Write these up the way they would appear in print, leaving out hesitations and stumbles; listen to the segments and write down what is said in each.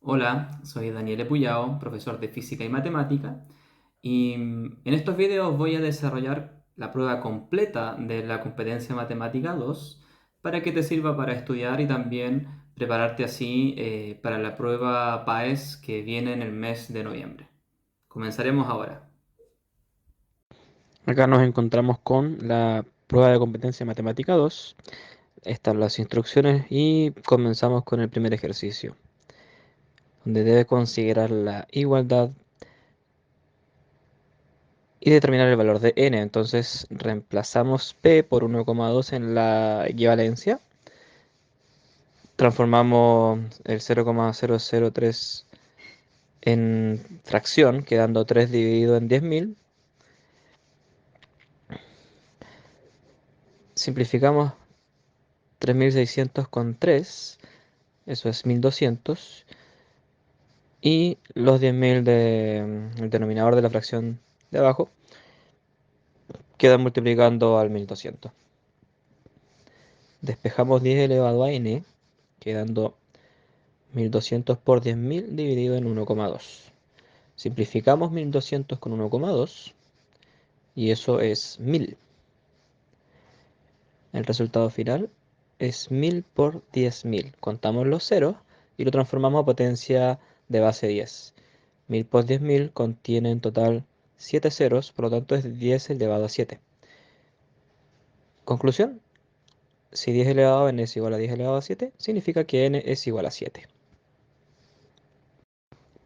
Hola, soy Daniel Epuyao, profesor de física y matemática, y en estos videos voy a desarrollar la prueba completa de la competencia matemática 2 para que te sirva para estudiar y también prepararte así para la prueba PAES que viene en el mes de noviembre. Comenzaremos ahora. Acá nos encontramos con la prueba de competencia matemática 2. Están las instrucciones y comenzamos con el primer ejercicio, donde debe considerar la igualdad y determinar el valor de n. Entonces reemplazamos p por 1,2 en la equivalencia. Transformamos el 0,003 en fracción, quedando 3 dividido en 10.000. Simplificamos 3.600 con 3, eso es 1.200. Y los 10.000 del denominador de la fracción de abajo quedan multiplicando al 1.200. Despejamos 10 elevado a n, quedando 1.200 por 10.000 dividido en 1,2. Simplificamos 1.200 con 1,2 y eso es 1.000. El resultado final es 1.000 por 10.000. Contamos los ceros y lo transformamos a potencia de base 10. 1.000 por 10.000 contiene en total 7 ceros, por lo tanto es 10 elevado a 7. Conclusión: si 10 elevado a n es igual a 10 elevado a 7, significa que n es igual a 7.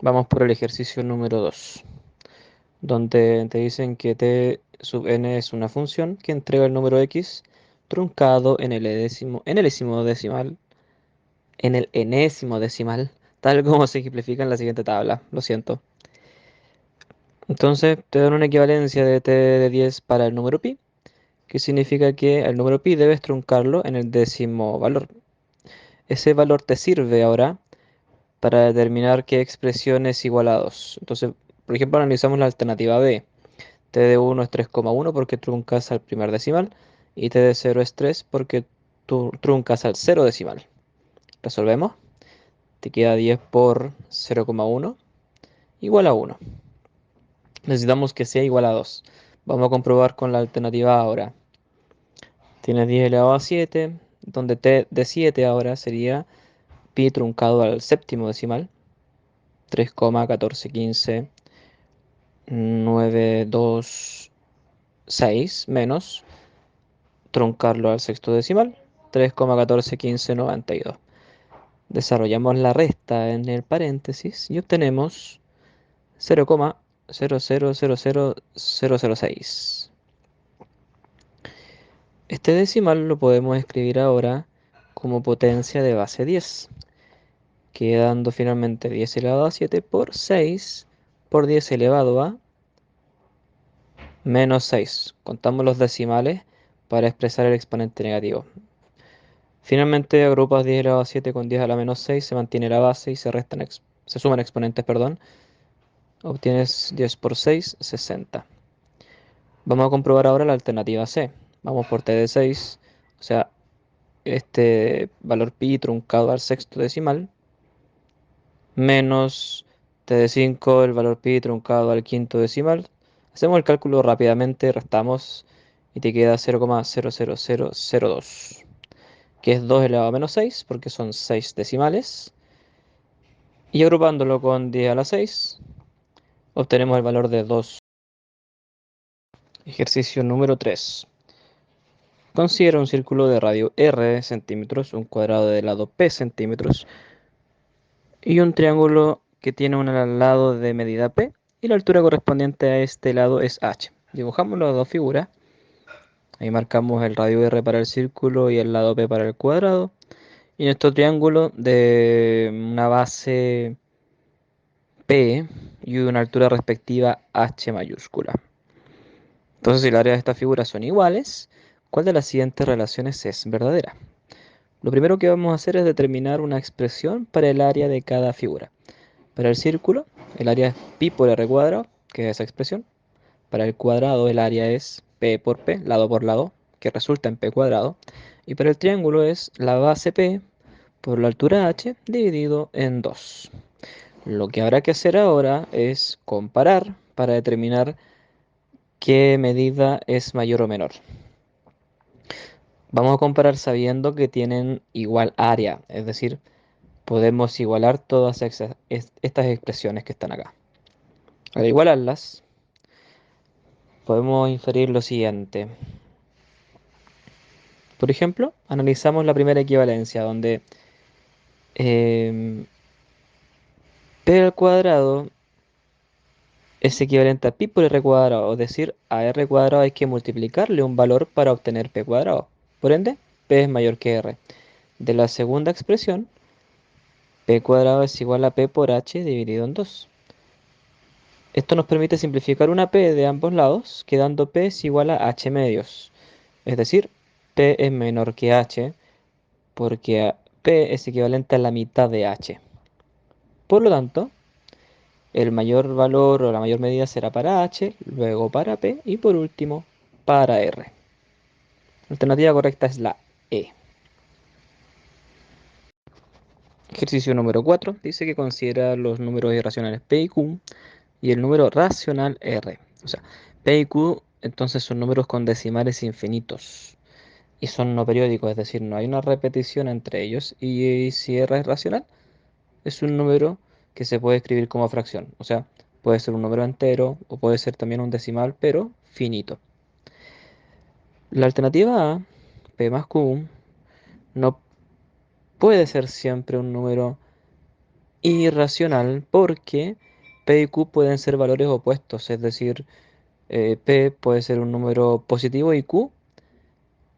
Vamos por el ejercicio número 2, donde te dicen que t sub n es una función que entrega el número x truncado en el enésimo decimal, tal como se ejemplifica en la siguiente tabla. Lo siento. Entonces te dan una equivalencia de t de 10 para el número pi, que significa que el número pi debes truncarlo en el décimo valor. Ese valor te sirve ahora para determinar qué expresión es igual a 2. Entonces, por ejemplo, analizamos la alternativa B. T de 1 es 3,1 porque truncas al primer decimal y T de 0 es 3 porque tú truncas al cero decimal. Resolvemos. Te queda 10 por 0,1 igual a 1. Necesitamos que sea igual a 2. Vamos a comprobar con la alternativa A ahora. Tienes 10 elevado a 7, donde T de 7 ahora sería pi truncado al séptimo decimal. 3,1415,926 menos truncarlo al sexto decimal, 3,141592. Desarrollamos la resta en el paréntesis y obtenemos 0,0000006. Este decimal lo podemos escribir ahora como potencia de base 10, quedando finalmente 10 elevado a 7 por 6 por 10 elevado a menos 6. Contamos los decimales para expresar el exponente negativo. Finalmente agrupas 10 elevado a 7 con 10 a la menos 6, se mantiene la base y se suman exponentes, perdón. Obtienes 10 por 6, 60. Vamos a comprobar ahora la alternativa C. Vamos por t de 6, o sea, este valor pi truncado al sexto decimal, menos t de 5, el valor pi truncado al quinto decimal. Hacemos el cálculo rápidamente, restamos y te queda 0,00002, que es 2 elevado a menos 6, porque son 6 decimales. Y agrupándolo con 10 a la 6, obtenemos el valor de 2. Ejercicio número 3. Considera un círculo de radio r centímetros, un cuadrado de lado p centímetros y un triángulo que tiene un lado de medida p y la altura correspondiente a este lado es h. Dibujamos las dos figuras. Ahí marcamos el radio r para el círculo y el lado p para el cuadrado. Y nuestro triángulo de una base p y una altura respectiva h mayúscula. Entonces, si las áreas de estas figuras son iguales, ¿cuál de las siguientes relaciones es verdadera? Lo primero que vamos a hacer es determinar una expresión para el área de cada figura. Para el círculo, el área es pi por r cuadrado, que es esa expresión. Para el cuadrado, el área es p por p, lado por lado, que resulta en p cuadrado. Y para el triángulo es la base p por la altura h dividido en 2. Lo que habrá que hacer ahora es comparar para determinar qué medida es mayor o menor. Vamos a comparar sabiendo que tienen igual área, es decir, podemos igualar todas estas expresiones que están acá. Al igualarlas, podemos inferir lo siguiente. Por ejemplo, analizamos la primera equivalencia, donde p al cuadrado es equivalente a pi por r cuadrado, es decir, a r cuadrado hay que multiplicarle un valor para obtener p cuadrado. Por ende, p es mayor que r. De la segunda expresión, p cuadrado es igual a p por h dividido en 2. Esto nos permite simplificar una p de ambos lados, quedando p es igual a h medios. Es decir, p es menor que h, porque p es equivalente a la mitad de h. Por lo tanto, el mayor valor o la mayor medida será para h, luego para p y por último para r. La alternativa correcta es la E. Ejercicio número 4 dice que considera los números irracionales p y q y el número racional r. O sea, p y q entonces son números con decimales infinitos y son no periódicos, es decir, no hay una repetición entre ellos. Y si r es racional, es un número que se puede escribir como fracción. O sea, puede ser un número entero o puede ser también un decimal, pero finito. La alternativa A, p más q, no puede ser siempre un número irracional porque p y q pueden ser valores opuestos, es decir, p puede ser un número positivo y q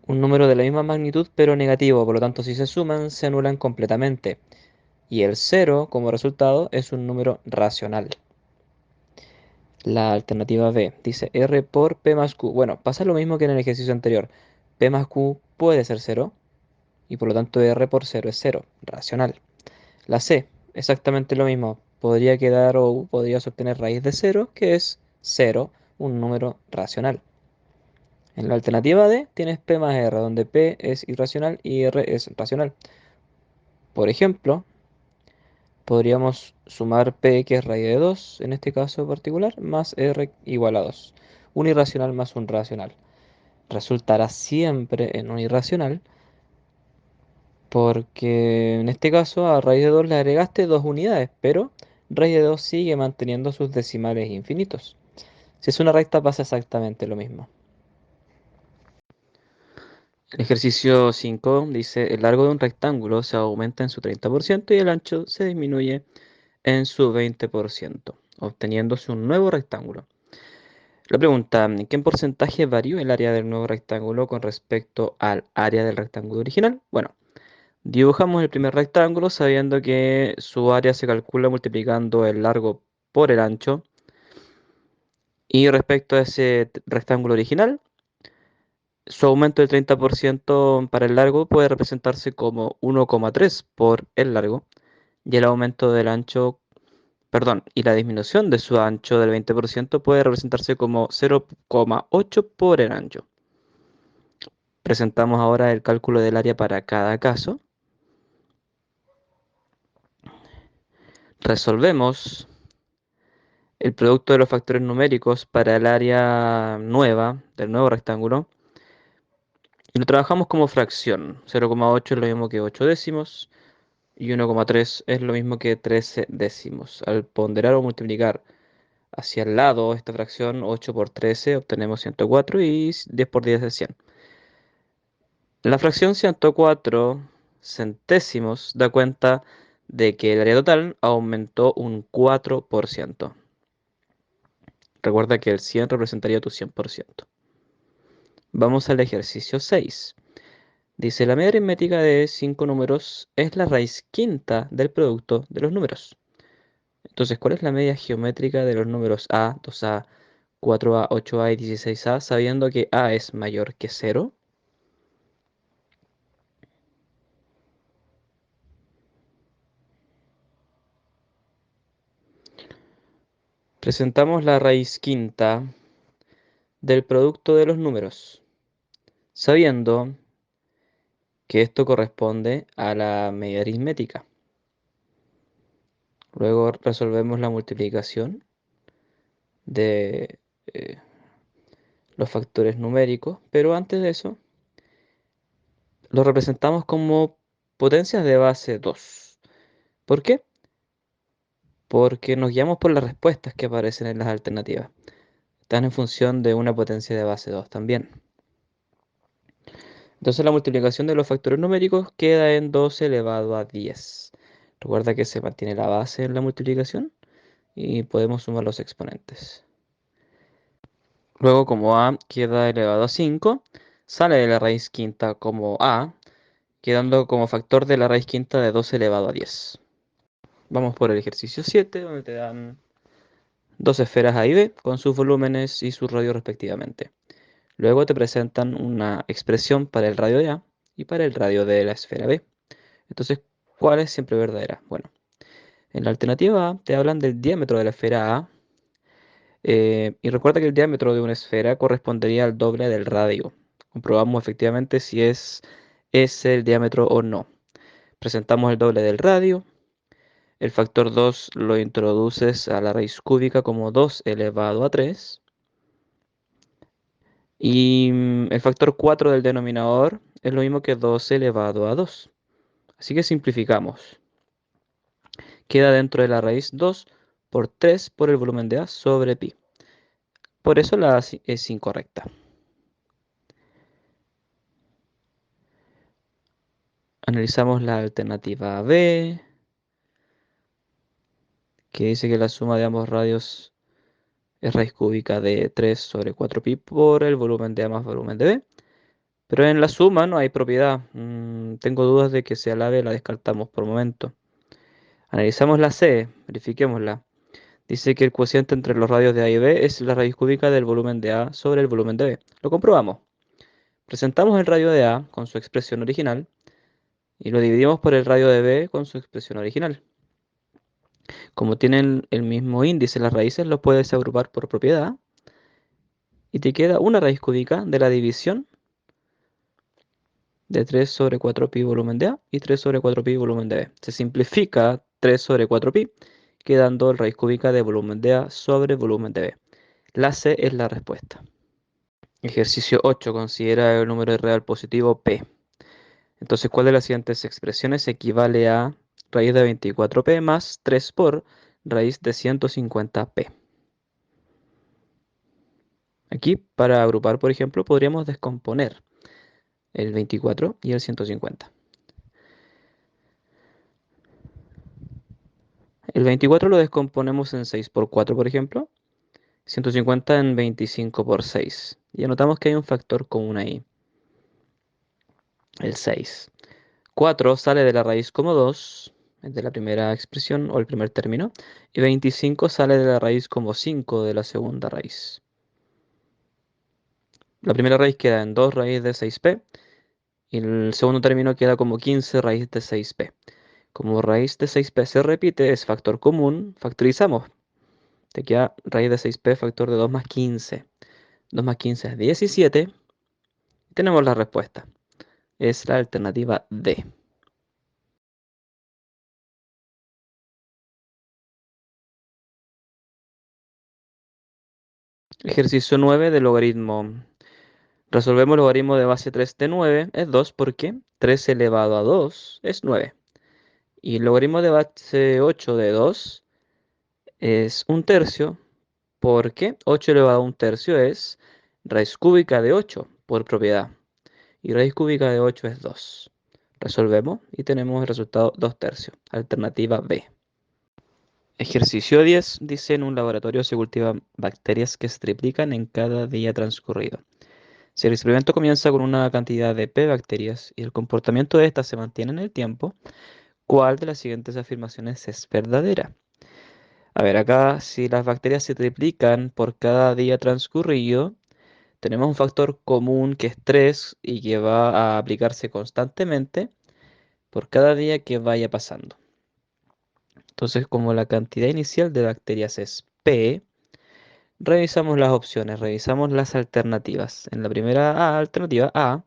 un número de la misma magnitud pero negativo, por lo tanto si se suman se anulan completamente. Y el cero como resultado es un número racional. La alternativa B dice r por p más q. Bueno, pasa lo mismo que en el ejercicio anterior. P más q puede ser cero y por lo tanto r por cero es cero, racional. La C, exactamente lo mismo. Podría quedar o podrías obtener raíz de cero, que es cero, un número racional. En la alternativa D tienes P más R, donde P es irracional y R es racional. Por ejemplo, podríamos sumar P, que es raíz de 2, en este caso particular, más R igual a 2. Un irracional más un racional. Resultará siempre en un irracional, porque en este caso a raíz de 2 le agregaste 2 unidades, pero raíz de 2 sigue manteniendo sus decimales infinitos. Si es una recta pasa exactamente lo mismo. El ejercicio 5 dice, el largo de un rectángulo se aumenta en su 30% y el ancho se disminuye en su 20%, obteniéndose un nuevo rectángulo. La pregunta, ¿en qué porcentaje varió el área del nuevo rectángulo con respecto al área del rectángulo original? Bueno, dibujamos el primer rectángulo sabiendo que su área se calcula multiplicando el largo por el ancho. Y respecto a ese rectángulo original, su aumento del 30% para el largo puede representarse como 1,3 por el largo y el aumento del ancho, perdón, y la disminución de su ancho del 20% puede representarse como 0,8 por el ancho. Presentamos ahora el cálculo del área para cada caso. Resolvemos el producto de los factores numéricos para el área nueva del nuevo rectángulo y lo trabajamos como fracción. 0,8 es lo mismo que 8 décimos y 1,3 es lo mismo que 13 décimos. Al ponderar o multiplicar hacia el lado esta fracción, 8 por 13 obtenemos 104 y 10 por 10 es 100. La fracción 104 centésimos da cuenta de que el área total aumentó un 4%. Recuerda que el 100 representaría tu 100%. Vamos al ejercicio 6. Dice, la media aritmética de 5 números es la raíz quinta del producto de los números. Entonces, ¿cuál es la media geométrica de los números a, 2a, 4a, 8a y 16a, sabiendo que a es mayor que 0? Presentamos la raíz quinta del producto de los números, sabiendo que esto corresponde a la media aritmética. Luego resolvemos la multiplicación de los factores numéricos, pero antes de eso lo representamos como potencias de base 2. ¿Por qué? Porque nos guiamos por las respuestas que aparecen en las alternativas. Están en función de una potencia de base 2 también. Entonces la multiplicación de los factores numéricos queda en 2 elevado a 10. Recuerda que se mantiene la base en la multiplicación y podemos sumar los exponentes. Luego, como a queda elevado a 5, sale de la raíz quinta como a, quedando como factor de la raíz quinta de 2 elevado a 10. Vamos por el ejercicio 7, donde te dan dos esferas A y B con sus volúmenes y sus radios respectivamente. Luego te presentan una expresión para el radio de A y para el radio de la esfera B. Entonces, ¿cuál es siempre verdadera? Bueno, en la alternativa A te hablan del diámetro de la esfera A, y recuerda que el diámetro de una esfera correspondería al doble del radio. Comprobamos efectivamente si es ese el diámetro o no. Presentamos el doble del radio. El factor 2 lo introduces a la raíz cúbica como 2 elevado a 3. Y el factor 4 del denominador es lo mismo que 2 elevado a 2. Así que simplificamos. Queda dentro de la raíz 2 por 3 por el volumen de A sobre pi. Por eso la A es incorrecta. Analizamos la alternativa B, que dice que la suma de ambos radios es raíz cúbica de 3 sobre 4pi por el volumen de A más volumen de B. Pero en la suma no hay propiedad. Tengo dudas de que sea la B, la descartamos por momento. Analizamos la C, verifiquémosla. Dice que el cociente entre los radios de A y B es la raíz cúbica del volumen de A sobre el volumen de B. Lo comprobamos. Presentamos el radio de A con su expresión original y lo dividimos por el radio de B con su expresión original. Como tienen el mismo índice las raíces, los puedes agrupar por propiedad y te queda una raíz cúbica de la división de 3 sobre 4pi volumen de A y 3 sobre 4pi volumen de B. Se simplifica 3 sobre 4pi, quedando la raíz cúbica de volumen de A sobre volumen de B. La C es la respuesta. Ejercicio 8. Considera el número real positivo P. Entonces, ¿cuál de las siguientes expresiones equivale a raíz de 24p más 3 por raíz de 150p? Aquí, para agrupar, por ejemplo, podríamos descomponer el 24 y el 150. El 24 lo descomponemos en 6 por 4, por ejemplo. 150 en 25 por 6. Y anotamos que hay un factor común ahí, el 6. 4 sale de la raíz como 2, es de la primera expresión o el primer término. Y 25 sale de la raíz como 5 de la segunda raíz. La primera raíz queda en 2 raíz de 6p. Y el segundo término queda como 15 raíz de 6p. Como raíz de 6p se repite, es factor común, factorizamos. Te queda raíz de 6p factor de 2 más 15. 2 más 15 es 17. Y tenemos la respuesta. Es la alternativa D. Ejercicio 9 de logaritmo. Resolvemos el logaritmo de base 3 de 9. Es 2 porque 3 elevado a 2 es 9. Y el logaritmo de base 8 de 2 es 1/3 porque 8 elevado a 1/3 es raíz cúbica de 8 por propiedad. Y raíz cúbica de 8 es 2. Resolvemos y tenemos el resultado 2/3. Alternativa B. Ejercicio 10 dice: en un laboratorio se cultivan bacterias que se triplican en cada día transcurrido. Si el experimento comienza con una cantidad de P bacterias y el comportamiento de estas se mantiene en el tiempo, ¿cuál de las siguientes afirmaciones es verdadera? A ver, acá si las bacterias se triplican por cada día transcurrido, tenemos un factor común que es 3 y que va a aplicarse constantemente por cada día que vaya pasando. Entonces, como la cantidad inicial de bacterias es P, revisamos las opciones, revisamos las alternativas. En la primera alternativa A,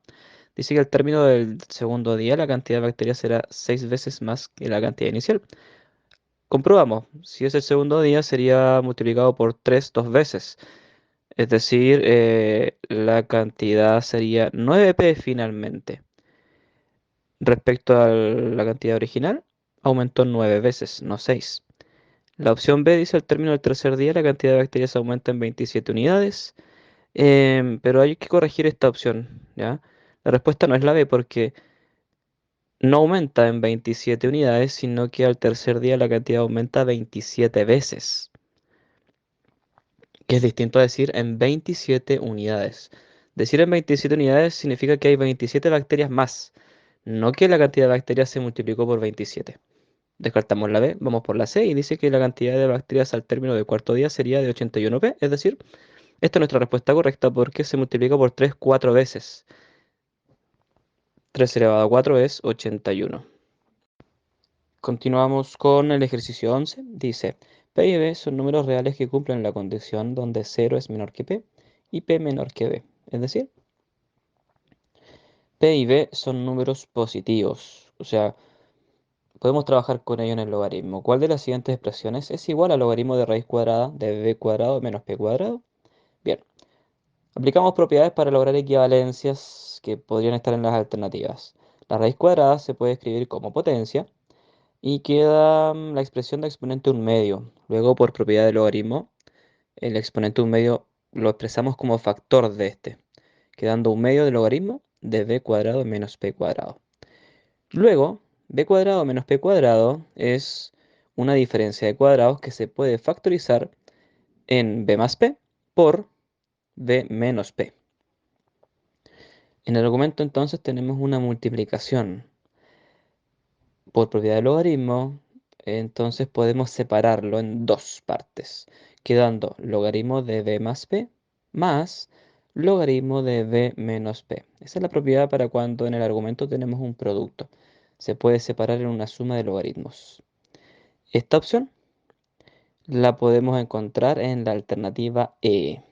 dice que al término del segundo día la cantidad de bacterias será 6 veces más que la cantidad inicial. Comprobamos, si es el segundo día sería multiplicado por 3 dos veces. Es decir, la cantidad sería 9p finalmente. Respecto a la cantidad original, aumentó 9 veces, no 6. La opción B dice al término del tercer día la cantidad de bacterias aumenta en 27 unidades, pero hay que corregir esta opción, ¿ya? La respuesta no es la B porque no aumenta en 27 unidades, sino que al tercer día la cantidad aumenta 27 veces, que es distinto a decir en 27 unidades. Decir en 27 unidades significa que hay 27 bacterias más, no que la cantidad de bacterias se multiplicó por 27. Descartamos la B, vamos por la C y dice que la cantidad de bacterias al término del cuarto día sería de 81p, es decir, esta es nuestra respuesta correcta porque se multiplica por 3 4 veces. 3 elevado a 4 es 81. Continuamos con el ejercicio 11. Dice, P y B son números reales que cumplen la condición donde 0 es menor que P y P menor que B. Es decir, P y B son números positivos. O sea, podemos trabajar con ello en el logaritmo. ¿Cuál de las siguientes expresiones es igual al logaritmo de raíz cuadrada de b cuadrado menos p cuadrado? Bien, aplicamos propiedades para lograr equivalencias que podrían estar en las alternativas. La raíz cuadrada se puede escribir como potencia y queda la expresión de exponente un medio. Luego, por propiedad del logaritmo, el exponente un medio lo expresamos como factor de este, quedando un medio del logaritmo de b cuadrado menos p cuadrado. Luego, b cuadrado menos p cuadrado es una diferencia de cuadrados que se puede factorizar en b más p por b menos p. En el argumento entonces tenemos una multiplicación por propiedad del logaritmo, entonces podemos separarlo en dos partes, quedando logaritmo de b más p más logaritmo de b menos p. Esa es la propiedad para cuando en el argumento tenemos un producto. Se puede separar en una suma de logaritmos. Esta opción la podemos encontrar en la alternativa E.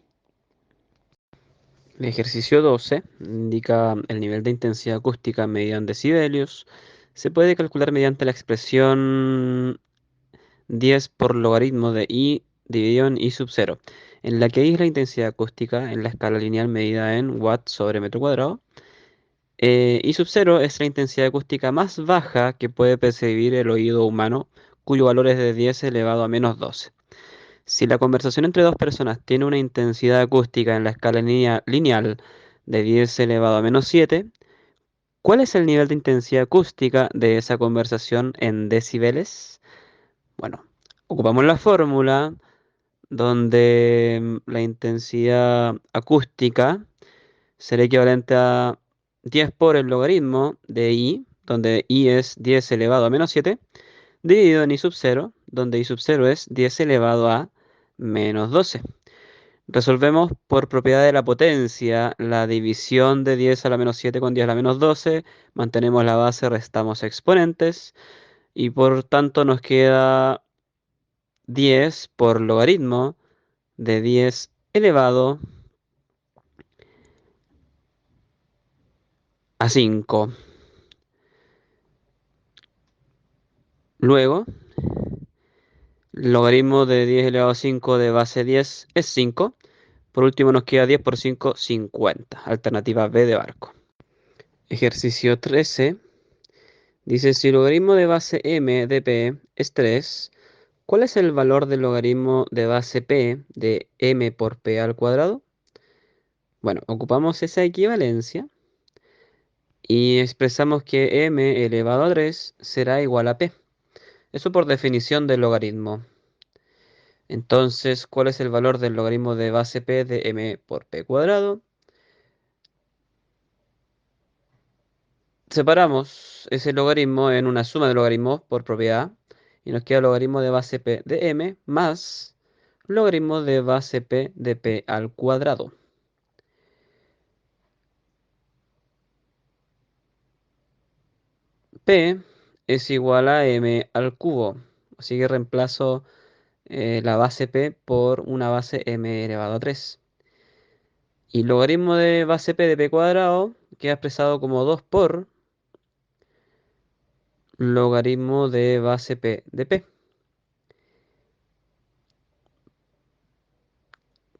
El ejercicio 12 indica el nivel de intensidad acústica medido en decibelios. Se puede calcular mediante la expresión 10 por logaritmo de I dividido en I sub 0, en la que I es la intensidad acústica en la escala lineal medida en watts sobre metro cuadrado. I sub 0 es la intensidad acústica más baja que puede percibir el oído humano, cuyo valor es de 10 elevado a menos 12. Si la conversación entre dos personas tiene una intensidad acústica en la escala lineal de 10 elevado a menos 7, ¿cuál es el nivel de intensidad acústica de esa conversación en decibeles? Bueno, ocupamos la fórmula donde la intensidad acústica será equivalente a 10 por el logaritmo de I, donde I es 10 elevado a menos 7, dividido en I sub 0, donde I sub 0 es 10 elevado a menos 12. Resolvemos por propiedad de la potencia la división de 10 a la menos 7 con 10 a la menos 12, mantenemos la base, restamos exponentes y por tanto nos queda 10 por logaritmo de 10 elevado a 5. Luego, logaritmo de 10 elevado a 5 de base 10 es 5. Por último nos queda 10 por 5, 50. Alternativa B de Barco. Ejercicio 13. Dice, si el logaritmo de base m de p es 3, ¿cuál es el valor del logaritmo de base p de m por p al cuadrado? Bueno, ocupamos esa equivalencia y expresamos que m elevado a 3 será igual a p. Eso por definición del logaritmo. Entonces, ¿cuál es el valor del logaritmo de base p de m por p cuadrado? Separamos ese logaritmo en una suma de logaritmos por propiedad y nos queda logaritmo de base p de m más logaritmo de base p de p al cuadrado. P es igual a m al cubo, así que reemplazo la base p por una base m elevado a 3. Y logaritmo de base p de p cuadrado queda expresado como 2 por logaritmo de base p de p.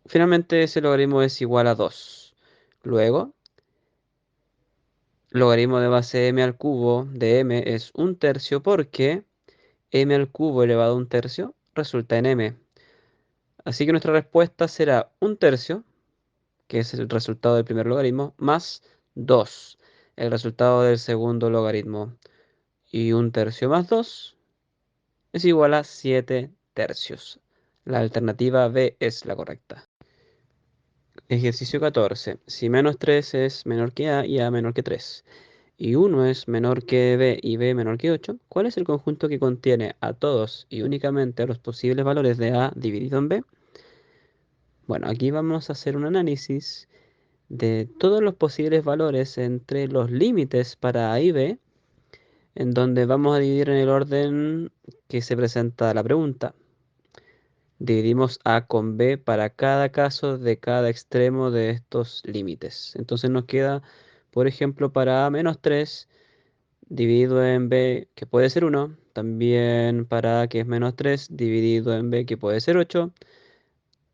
Finalmente ese logaritmo es igual a 2. Luego, logaritmo de base m al cubo de m es 1/3 porque m al cubo elevado a 1/3 resulta en m. Así que nuestra respuesta será 1/3, que es el resultado del primer logaritmo, más 2, el resultado del segundo logaritmo. Y 1/3 más 2 es igual a 7/3. La alternativa B es la correcta. Ejercicio 14. Si menos 3 es menor que A y A menor que 3, y 1 es menor que B y B menor que 8, ¿cuál es el conjunto que contiene a todos y únicamente a los posibles valores de A dividido en B? Bueno, aquí vamos a hacer un análisis de todos los posibles valores entre los límites para A y B, en donde vamos a dividir en el orden que se presenta la pregunta. Dividimos A con B para cada caso de cada extremo de estos límites. Entonces nos queda, por ejemplo, para A menos 3 dividido en B, que puede ser 1. También para A, que es menos 3, dividido en B, que puede ser 8.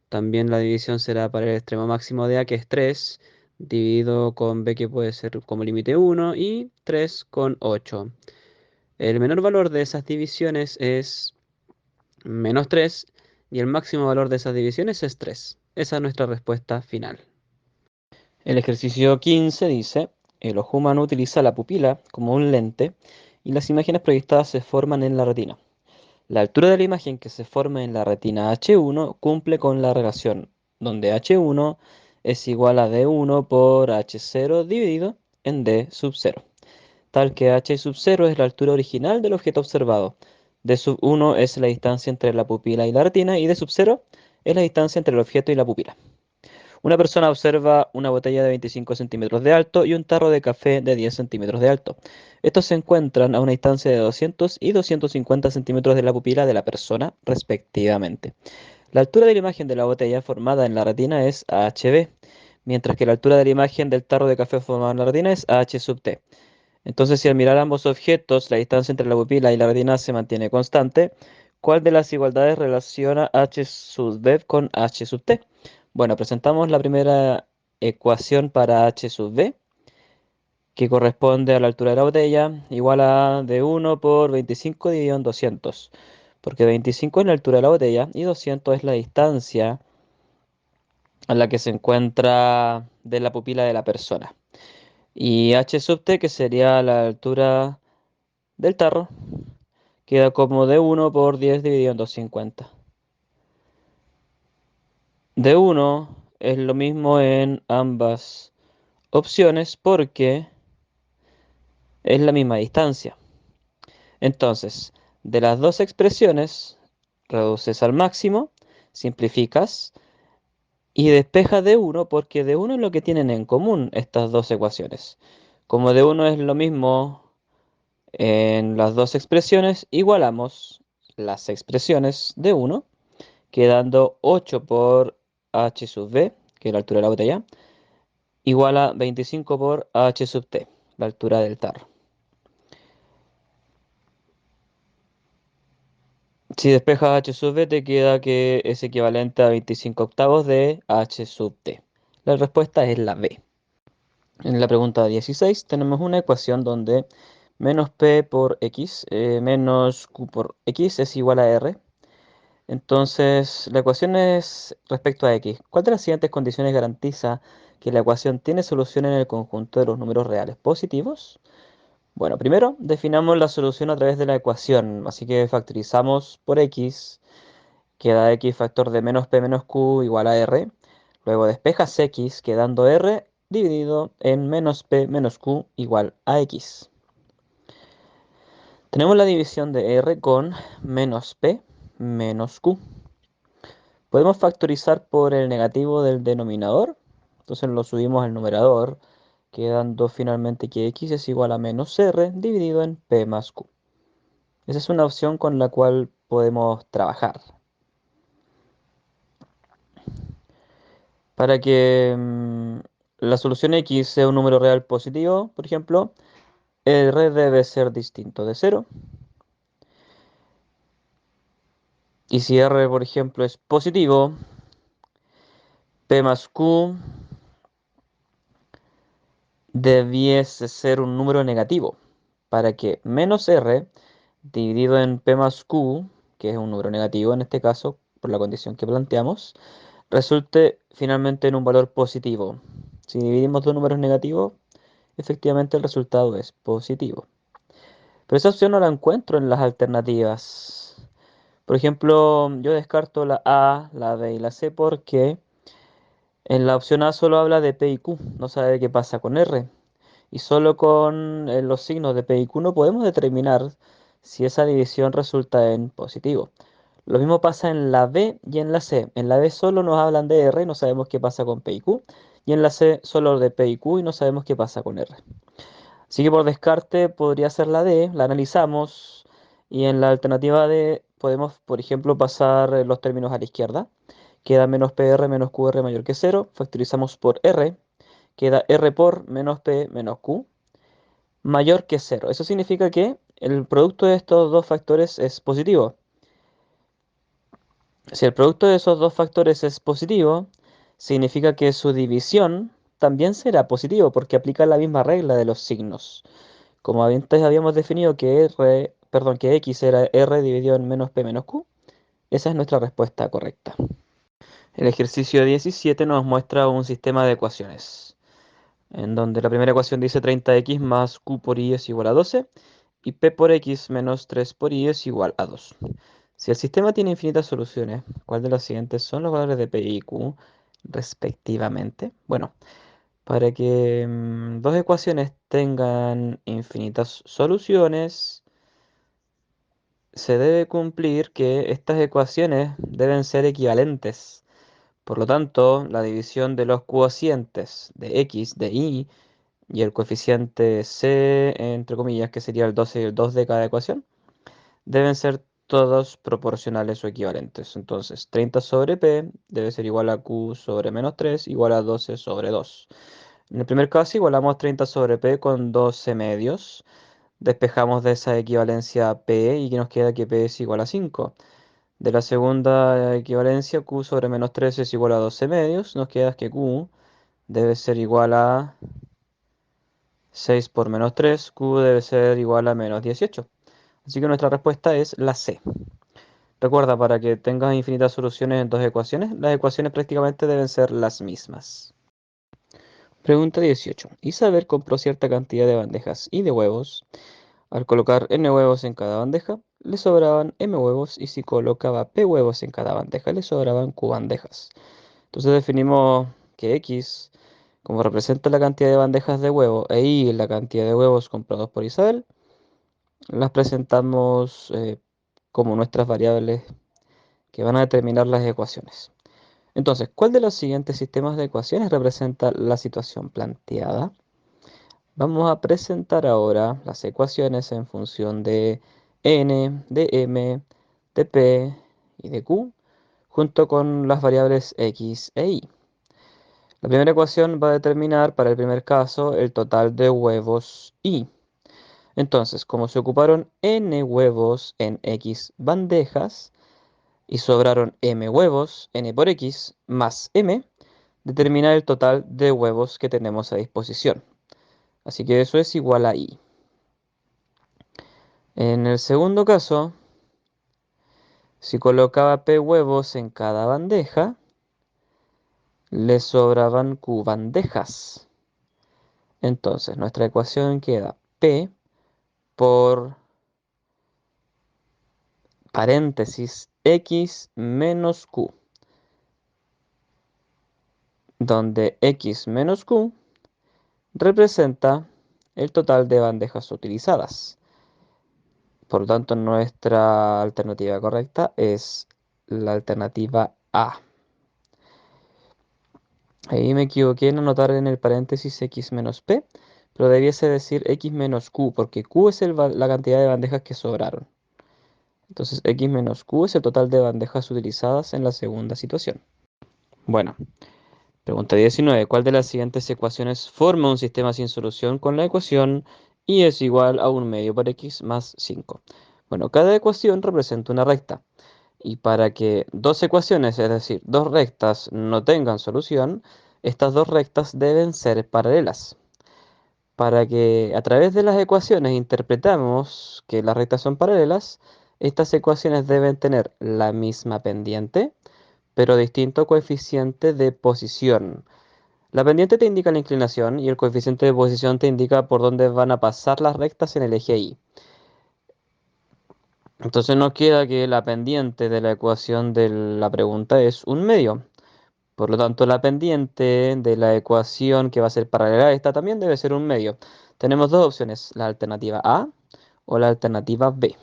También la división será para el extremo máximo de A, que es 3, dividido con B, que puede ser como límite 1, y 3 con 8. El menor valor de esas divisiones es menos 3 y el máximo valor de esas divisiones es 3. Esa es nuestra respuesta final. El ejercicio 15 dice, el ojo humano utiliza la pupila como un lente y las imágenes proyectadas se forman en la retina. La altura de la imagen que se forma en la retina H1 cumple con la relación donde H1 es igual a D1 por H0 dividido en D sub 0, tal que H sub 0 es la altura original del objeto observado. D sub 1 es la distancia entre la pupila y la retina y D sub 0 es la distancia entre el objeto y la pupila. Una persona observa una botella de 25 centímetros de alto y un tarro de café de 10 centímetros de alto. Estos se encuentran a una distancia de 200 y 250 centímetros de la pupila de la persona, respectivamente. La altura de la imagen de la botella formada en la retina es AHB, mientras que la altura de la imagen del tarro de café formado en la retina es AH sub T. Entonces, si al mirar ambos objetos, la distancia entre la pupila y la retina se mantiene constante, ¿cuál de las igualdades relaciona H sub B con H sub T? Bueno, presentamos la primera ecuación para H sub B, que corresponde a la altura de la botella, igual a D1 por 25 dividido en 200, porque 25 es la altura de la botella y 200 es la distancia a la que se encuentra de la pupila de la persona. Y H sub T, que sería la altura del tarro, queda como D1 por 10 dividido en 250. D1 es lo mismo en ambas opciones porque es la misma distancia. Entonces, de las dos expresiones, reduces al máximo, simplificas y despejas D1 porque D1 es lo que tienen en común estas dos ecuaciones. Como D1 es lo mismo en las dos expresiones, igualamos las expresiones de 1, quedando 8 por h sub v, que es la altura de la botella, igual a 25 por h sub t, la altura del tarro. Si despejas h sub v, te queda que es equivalente a 25 octavos de h sub t. La respuesta es la B. En la pregunta 16 tenemos una ecuación donde menos p por x menos q por x es igual a r. Entonces, la ecuación es respecto a x. ¿Cuál de las siguientes condiciones garantiza que la ecuación tiene solución en el conjunto de los números reales positivos? Bueno, primero definamos la solución a través de la ecuación. Así que factorizamos por x, queda x factor de menos p menos q igual a r. Luego despejas x, quedando r dividido en menos p menos q igual a x. Tenemos la división de r con menos p menos q. Podemos factorizar por el negativo del denominador. Entonces lo subimos al numerador, quedando finalmente que x es igual a menos r dividido en p más q. Esa es una opción con la cual podemos trabajar. Para que la solución x sea un número real positivo, por ejemplo, r debe ser distinto de 0. Y si r, por ejemplo, es positivo, P más Q debiese ser un número negativo para que menos R dividido en P más Q, que es un número negativo en este caso, por la condición que planteamos, resulte finalmente en un valor positivo. Si dividimos dos números negativos, efectivamente el resultado es positivo. Pero esa opción no la encuentro en las alternativas. Por ejemplo, yo descarto la A, la B y la C porque en la opción A solo habla de P y Q, no sabe qué pasa con R. Y solo con los signos de P y Q no podemos determinar si esa división resulta en positivo. Lo mismo pasa en la B y en la C. En la B solo nos hablan de R y no sabemos qué pasa con P y Q. Y en la C solo de P y Q y no sabemos qué pasa con R. Así que por descarte podría ser la D, la analizamos y en la alternativa D podemos, por ejemplo, pasar los términos a la izquierda. Queda menos PR menos QR mayor que cero. Factorizamos por R. Queda R por menos P menos Q mayor que cero. Eso significa que el producto de estos dos factores es positivo. Si el producto de esos dos factores es positivo, significa que su división también será positivo porque aplica la misma regla de los signos. Como antes habíamos definido que que x era r dividido en menos p menos q, esa es nuestra respuesta correcta. El ejercicio 17 nos muestra un sistema de ecuaciones, en donde la primera ecuación dice 30x más q por y es igual a 12 y p por x menos 3 por y es igual a 2. Si el sistema tiene infinitas soluciones, ¿cuál de las siguientes son los valores de p y q respectivamente? Bueno, para que dos ecuaciones tengan infinitas soluciones, se debe cumplir que estas ecuaciones deben ser equivalentes. Por lo tanto, la división de los cocientes de x, de y, y el coeficiente c, entre comillas, que sería el 12 y el 2 de cada ecuación, deben ser todos proporcionales o equivalentes. Entonces, 30 sobre p debe ser igual a q sobre menos 3 igual a 12 sobre 2. En el primer caso, igualamos 30 sobre p con 12 medios. Despejamos de esa equivalencia p y nos queda que p es igual a 5. De la segunda equivalencia, q sobre menos 3 es igual a 12 medios. Nos queda que q debe ser igual a 6 por menos 3. Q debe ser igual a menos 18. Así que nuestra respuesta es la C. Recuerda, para que tengas infinitas soluciones en dos ecuaciones, las ecuaciones prácticamente deben ser las mismas. Pregunta 18. Isabel compró cierta cantidad de bandejas y de huevos. Al colocar n huevos en cada bandeja, le sobraban m huevos y si colocaba p huevos en cada bandeja, le sobraban q bandejas. Entonces definimos que x, como representa la cantidad de bandejas de huevo e y la cantidad de huevos comprados por Isabel, las presentamos como nuestras variables que van a determinar las ecuaciones. Entonces, ¿cuál de los siguientes sistemas de ecuaciones representa la situación planteada? Vamos a presentar ahora las ecuaciones en función de n, de m, de p y de q, junto con las variables x e y. La primera ecuación va a determinar para el primer caso el total de huevos y. Entonces, como se ocuparon n huevos en x bandejas y sobraron m huevos, n por x, más m, determina el total de huevos que tenemos a disposición. Así que eso es igual a y. En el segundo caso, si colocaba p huevos en cada bandeja, le sobraban q bandejas. Entonces, nuestra ecuación queda p por paréntesis x menos q, donde x menos q representa el total de bandejas utilizadas. Por lo tanto, nuestra alternativa correcta es la alternativa A. Ahí me equivoqué en anotar en el paréntesis x menos p, pero debiese decir x menos q, porque q es la cantidad de bandejas que sobraron. Entonces x menos q es el total de bandejas utilizadas en la segunda situación. Bueno, pregunta 19. ¿Cuál de las siguientes ecuaciones forma un sistema sin solución con la ecuación y es igual a 1 medio por x más 5? Bueno, cada ecuación representa una recta. Y para que dos ecuaciones, es decir, dos rectas, no tengan solución, estas dos rectas deben ser paralelas. Para que a través de las ecuaciones interpretamos que las rectas son paralelas, estas ecuaciones deben tener la misma pendiente, pero distinto coeficiente de posición. La pendiente te indica la inclinación y el coeficiente de posición te indica por dónde van a pasar las rectas en el eje Y. Entonces nos queda que la pendiente de la ecuación de la pregunta es un medio. Por lo tanto, la pendiente de la ecuación que va a ser paralela a esta también debe ser un medio. Tenemos dos opciones, la alternativa A o la alternativa B.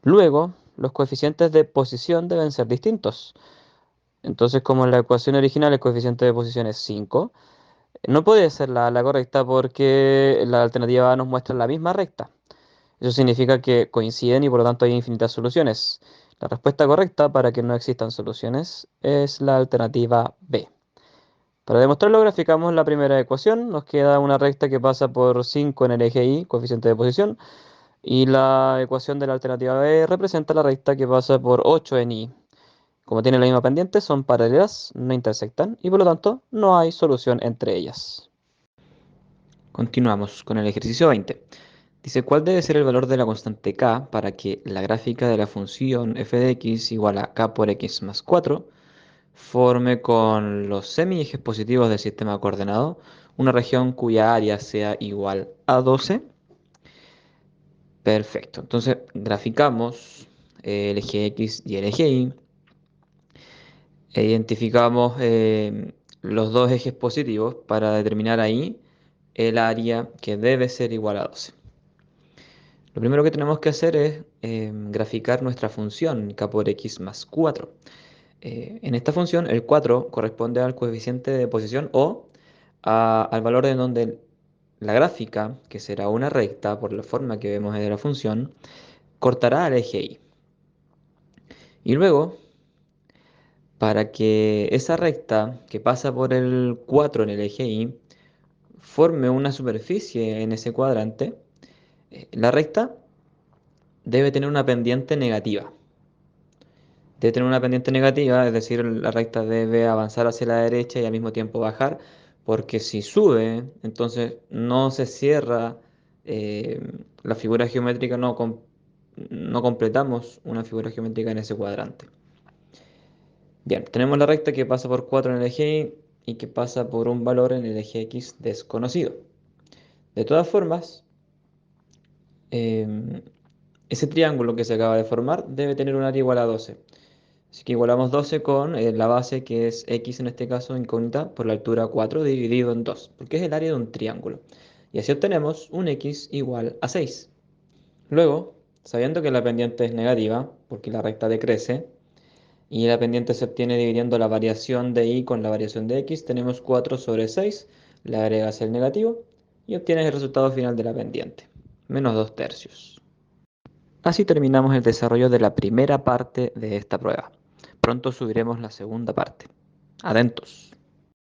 Luego, los coeficientes de posición deben ser distintos. Entonces, como en la ecuación original el coeficiente de posición es 5, no puede ser la correcta porque la alternativa A nos muestra la misma recta. Eso significa que coinciden y por lo tanto hay infinitas soluciones. La respuesta correcta para que no existan soluciones es la alternativa B. Para demostrarlo, graficamos la primera ecuación. Nos queda una recta que pasa por 5 en el eje Y, coeficiente de posición, y la ecuación de la alternativa B representa la recta que pasa por 8 en Y. Como tienen la misma pendiente, son paralelas, no intersectan, y por lo tanto no hay solución entre ellas. Continuamos con el ejercicio 20. Dice, ¿cuál debe ser el valor de la constante k para que la gráfica de la función f de x igual a k por x más 4 forme con los semiejes positivos del sistema coordenado una región cuya área sea igual a 12? Perfecto. Entonces, graficamos el eje x y el eje y e identificamos los dos ejes positivos para determinar ahí el área que debe ser igual a 12. Lo primero que tenemos que hacer es graficar nuestra función k por x más 4. En esta función el 4 corresponde al coeficiente de posición o al valor en donde la gráfica, que será una recta por la forma que vemos de la función, cortará al eje Y. Y luego, para que esa recta que pasa por el 4 en el eje Y forme una superficie en ese cuadrante, la recta debe tener una pendiente negativa. Debe tener una pendiente negativa, es decir, la recta debe avanzar hacia la derecha y al mismo tiempo bajar, porque si sube, entonces no se cierra eh, la figura geométrica, no completamos una figura geométrica en ese cuadrante. Bien, tenemos la recta que pasa por 4 en el eje Y y que pasa por un valor en el eje X desconocido. De todas formas, em, ese triángulo que se acaba de formar debe tener un área igual a 12. Así que igualamos 12 con la base que es x en este caso incógnita por la altura 4 dividido en 2, porque es el área de un triángulo. Y así obtenemos un x igual a 6. Luego, sabiendo que la pendiente es negativa, porque la recta decrece, y la pendiente se obtiene dividiendo la variación de y con la variación de x, tenemos 4 sobre 6, le agregas el negativo y obtienes el resultado final de la pendiente, menos 2 tercios. Así terminamos el desarrollo de la primera parte de esta prueba. Pronto subiremos la segunda parte. Atentos.